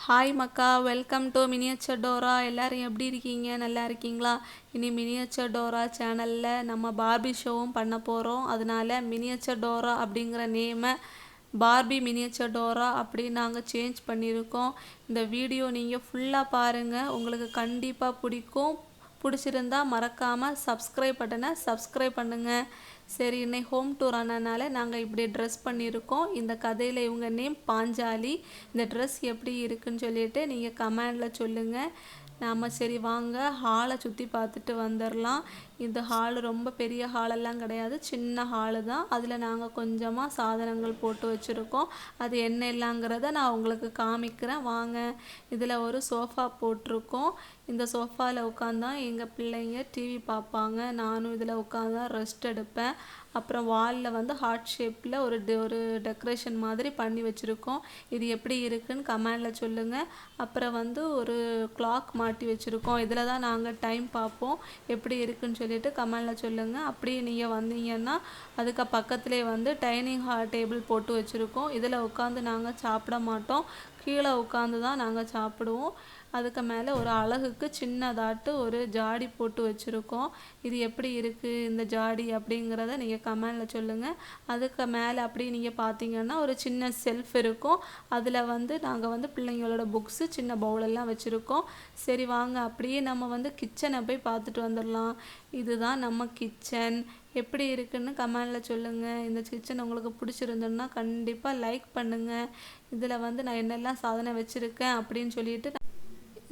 Hi மக்கா, welcome to miniature Dora. எல்லோரும் எப்படி இருக்கீங்க? நல்லா இருக்கீங்களா? இனி மினியேச்சர் டோரா சேனலில் நம்ம பார்பி ஷோவும் பண்ண போகிறோம். அதனால மினியேச்சர் டோரா அப்படிங்கிற நேமை பார்பி மினியேச்சர் டோரா அப்படி நாங்கள் சேஞ்ச் பண்ணியிருக்கோம். இந்த வீடியோ நீங்கள் ஃபுல்லாக பாருங்கள், உங்களுக்கு கண்டிப்பாக பிடிக்கும். பிடிச்சிருந்தா மறக்காமல் சப்ஸ்கிரைப் பட்டனை சப்ஸ்கிரைப் பண்ணுங்கள். சரி, இன்னைக்கு ஹோம் டூர் ஆனதுனால நாங்கள் இப்படி ட்ரெஸ் பண்ணியிருக்கோம். இந்த கதையில் இவங்க நேம் பாஞ்சாலி. இந்த ட்ரெஸ் எப்படி இருக்குன்னு சொல்லிட்டு நீங்கள் கமெண்டில் சொல்லுங்கள். நாம் சரி வாங்க ஹாலை சுற்றி பார்த்துட்டு வந்துடலாம். இந்த ஹால் ரொம்ப பெரிய ஹாலெல்லாம் கிடையாது, சின்ன ஹாலு தான். அதில் நாங்கள் கொஞ்சமாக சாதனங்கள் போட்டு வச்சுருக்கோம். அது என்ன இல்லைங்கிறத நான் உங்களுக்கு காமிக்கிறேன் வாங்க. இதில் ஒரு சோஃபா போட்டிருக்கோம். இந்த சோஃபாவில் உட்காந்தா எங்கள் பிள்ளைங்க டிவி பார்ப்பாங்க. நானும் இதில் உட்காந்தா ரெஸ்ட் எடுப்பேன். அப்புறம் வாலில் வந்து ஹார்ட் ஷேப்பில் ஒரு டெக்கரேஷன் மாதிரி பண்ணி வச்சுருக்கோம். இது எப்படி இருக்குன்னு கமெண்டில் சொல்லுங்கள். அப்புறம் வந்து ஒரு கிளாக் மாட்டி வச்சுருக்கோம். இதில் தான் நாங்கள் டைம் பார்ப்போம். எப்படி இருக்குன்னு சொல்லிட்டு கமெண்டில் சொல்லுங்கள். அப்படியே நீங்கள் வந்தீங்கன்னா அதுக்கு பக்கத்துலேயே வந்து டைனிங் டேபிள் போட்டு வச்சுருக்கோம். இதில் உட்காந்து நாங்கள் சாப்பிட மாட்டோம், கீழே உட்காந்து தான் நாங்கள் சாப்பிடுவோம். அதுக்கு மேலே ஒரு அழகுக்கு சின்னதாட்டு ஒரு ஜாடி போட்டு வச்சுருக்கோம். இது எப்படி இருக்குது இந்த ஜாடி அப்படிங்கிறத நீங்கள் கமெண்டில் சொல்லுங்கள். அதுக்கு மேலே அப்படி நீங்கள் பார்த்தீங்கன்னா ஒரு சின்ன செல்ஃப் இருக்கும். அதில் வந்து நாங்கள் வந்து பிள்ளைங்களோட புக்ஸு சின்ன பவுலெல்லாம் வச்சுருக்கோம். சரி வாங்க அப்படியே நம்ம வந்து கிச்சனை போய் பார்த்துட்டு வந்துடலாம். இதுதான் நம்ம கிச்சன். எப்படி இருக்குன்னு கமெண்டில் சொல்லுங்கள். இந்த கிச்சன் உங்களுக்கு பிடிச்சிருந்ததுன்னா கண்டிப்பாக லைக் பண்ணுங்கள். இதில் வந்து நான் என்னெல்லாம் சாதனை வச்சுருக்கேன் அப்படின்னு சொல்லிட்டு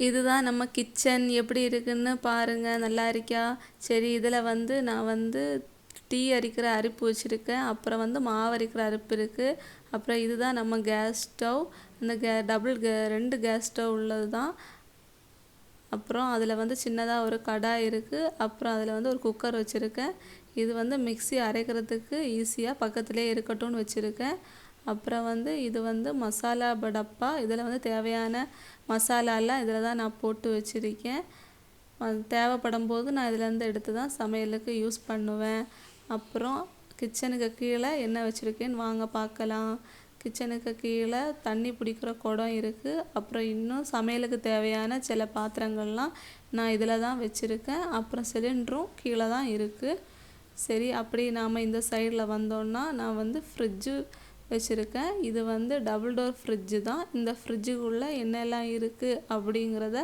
இதுதான் நம்ம கிச்சன். எப்படி இருக்குன்னு பாருங்கள், நல்லா இருக்கா? சரி, இதில் வந்து நான் வந்து டீ அரிக்கிற அரிப்பு வச்சுருக்கேன். அப்புறம் வந்து மாவு அரிக்கிற அரிப்பு இருக்குது. அப்புறம் இதுதான் நம்ம கேஸ் ஸ்டவ். அந்த ரெண்டு கேஸ் ஸ்டவ் உள்ளது தான். அப்புறம் அதில் வந்து சின்னதாக ஒரு கடாய் இருக்குது. அப்புறம் அதில் வந்து ஒரு குக்கர் வச்சுருக்கேன். இது வந்து மிக்ஸி அரைக்கிறதுக்கு ஈஸியாக பக்கத்துலேயே இருக்கட்டும்னு வச்சுருக்கேன். அப்புறம் வந்து இது வந்து மசாலா டப்பா. இதில் வந்து தேவையான மசாலாலாம் இதில் தான் நான் போட்டு வச்சுருக்கேன். தேவைப்படும் போது நான் இதிலேருந்து எடுத்து தான் சமையலுக்கு யூஸ் பண்ணுவேன். அப்புறம் கிச்சனுக்கு கீழே என்ன வச்சுருக்கேன்னு வாங்க பார்க்கலாம். கிச்சனுக்கு கீழே தண்ணி பிடிக்கிற குடம் இருக்குது. அப்புறம் இன்னும் சமையலுக்கு தேவையான சில பாத்திரங்கள்லாம் நான் இதில் தான் வச்சுருக்கேன். அப்புறம் சிலிண்டரும் கீழே தான் இருக்குது. சரி, அப்படி நாம் இந்த சைடில் வந்தோன்னா நான் வந்து ஃப்ரிட்ஜு வச்சுருக்கேன். இது வந்து டபுள் டோர் ஃப்ரிட்ஜு தான். இந்த ஃப்ரிட்ஜுக்குள்ளே என்னெல்லாம் இருக்குது அப்படிங்கிறத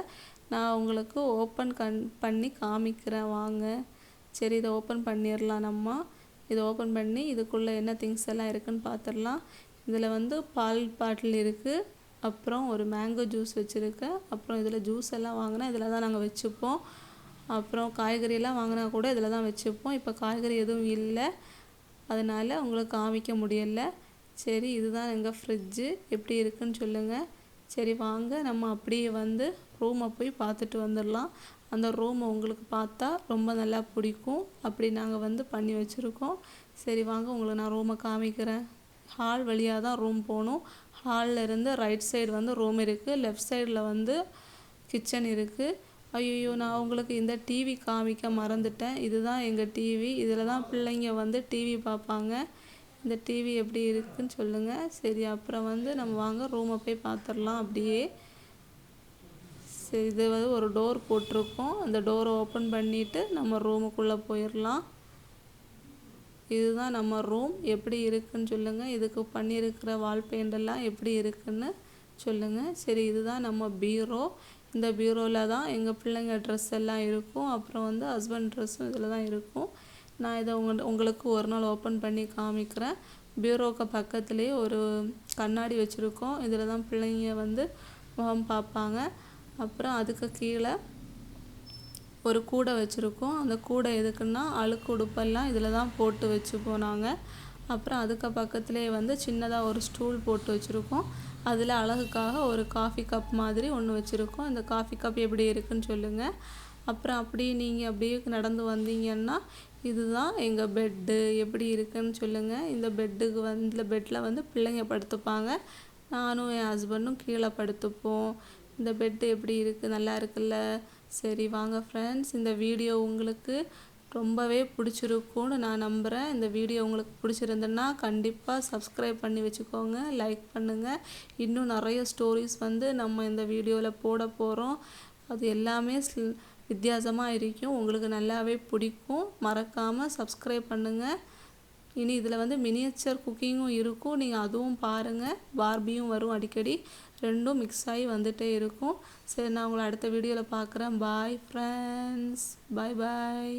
நான் உங்களுக்கு ஓப்பன் பண்ணி காமிக்கிறேன் வாங்க. சரி, இதை ஓப்பன் பண்ணிடலாம். இதை ஓப்பன் பண்ணி இதுக்குள்ளே என்ன திங்ஸ் எல்லாம் இருக்குதுன்னு பார்த்துடலாம். இதில் வந்து பால் பாட்டில் இருக்குது. அப்புறம் ஒரு மேங்கோ ஜூஸ் வச்சுருக்கேன். அப்புறம் இதில் ஜூஸ் எல்லாம் வாங்கினா இதில் தான் நாங்கள் வச்சுப்போம். அப்புறம் காய்கறியெல்லாம் வாங்கினா கூட இதில் தான் வச்சுப்போம். இப்போ காய்கறி எதுவும் இல்லை, அதனால் உங்களுக்கு காமிக்க முடியலை. சரி, இதுதான் எங்கள் ஃப்ரிட்ஜு. எப்படி இருக்குன்னு சொல்லுங்கள். சரி வாங்க நம்ம அப்படியே வந்து ரூமை போய் பார்த்துட்டு வந்துடலாம். அந்த ரூமை உங்களுக்கு பார்த்தா ரொம்ப நல்லா பிடிக்கும். அப்படி நாங்கள் வந்து பண்ணி வச்சுருக்கோம். சரி வாங்க உங்களுக்கு நான் ரூமை காமிக்கிறேன். ஹால் வழியாக தான் ரூம் போகணும். ஹாலில் இருந்து ரைட் சைடு வந்து ரூம் இருக்குது, லெஃப்ட் சைடில் வந்து கிச்சன் இருக்குது. ஐயோ, நான் உங்களுக்கு இந்த டிவி காமிக்க மறந்துட்டேன். இதுதான் எங்கள் டிவி. இதில் தான் பிள்ளைங்க வந்து டிவி பார்ப்பாங்க. இந்த டிவி எப்படி இருக்குதுன்னு சொல்லுங்கள். சரி, அப்புறம் வந்து நம்ம வாங்க ரூமை போய் பார்த்துடலாம் அப்படியே. சரி, இது வந்து ஒரு டோர் போட்டிருக்கோம். அந்த டோரை ஓப்பன் பண்ணிவிட்டு நம்ம ரூமுக்குள்ளே போயிடலாம். இதுதான் நம்ம ரூம். எப்படி இருக்குதுன்னு சொல்லுங்கள். இதுக்கு பண்ணியிருக்கிற வால் பெயிண்டெல்லாம் எப்படி இருக்குதுன்னு சொல்லுங்கள். சரி, இதுதான் நம்ம பீரோ. இந்த பீரோவில் தான் எங்கள் பிள்ளைங்க ட்ரெஸ் எல்லாம் இருக்கும். அப்புறம் வந்து ஹஸ்பண்ட் ட்ரெஸ்ஸும் இதில் தான் இருக்கும். நான் இதை உங்களுக்கு ஒரு நாள் ஓப்பன் பண்ணி காமிக்கிறேன். பீரோவுக்கு பக்கத்துலேயே ஒரு கண்ணாடி வச்சுருக்கோம். இதில் தான் பிள்ளைங்க வந்து முகம் பார்ப்பாங்க. அப்புறம் அதுக்கு கீழே ஒரு கூடை வச்சுருக்கோம். அந்த கூடை எதுக்குன்னா அழுக்கு உடுப்பெல்லாம் இதில் தான் போட்டு வச்சுப்போம் நாங்கள். அப்புறம் அதுக்கு பக்கத்துலேயே வந்து சின்னதாக ஒரு ஸ்டூல் போட்டு வச்சுருக்கோம். அதில் அழகுக்காக ஒரு காஃபி கப் மாதிரி ஒன்று வச்சுருக்கோம். இந்த காஃபி கப் எப்படி இருக்குதுன்னு சொல்லுங்கள். அப்புறம் அப்படியே நீங்கள் அப்படியே நடந்து வந்தீங்கன்னா இதுதான் எங்கள் பெட்டு. எப்படி இருக்குதுன்னு சொல்லுங்கள். இந்த பெட்டுக்கு வந்து இந்த பெட்டில் வந்து பிள்ளைங்க படுத்துப்பாங்க, நானும் என் ஹஸ்பண்டும் கீழே படுத்துப்போம். இந்த பெட்டு எப்படி இருக்குது, நல்லா இருக்குல்ல? சரி வாங்க ஃப்ரெண்ட்ஸ், இந்த வீடியோ உங்களுக்கு ரொம்பவே பிடிச்சிருக்கும்னு நான் நம்புகிறேன். இந்த வீடியோ உங்களுக்கு பிடிச்சிருந்துன்னா கண்டிப்பாக சப்ஸ்கிரைப் பண்ணி வச்சுக்கோங்க, லைக் பண்ணுங்கள். இன்னும் நிறைய ஸ்டோரிஸ் நம்ம இந்த வீடியோவில் போட போகிறோம். அது எல்லாமே வித்தியாசமாக இருக்கும், உங்களுக்கு நல்லாவே பிடிக்கும். மறக்காமல் சப்ஸ்கிரைப் பண்ணுங்கள். இனி இதில் மினியேச்சர் குக்கிங்கும் இருக்கும், நீங்கள் அதுவும் பாருங்கள். பார்பியும் வரும் அடிக்கடி, ரெண்டும் மிக்ஸ் ஆகி வந்துட்டே இருக்கும். சரி, நான் உங்களை அடுத்த வீடியோவில் பார்க்குறேன். பாய் ஃப்ரெண்ட்ஸ், பாய் பாய்.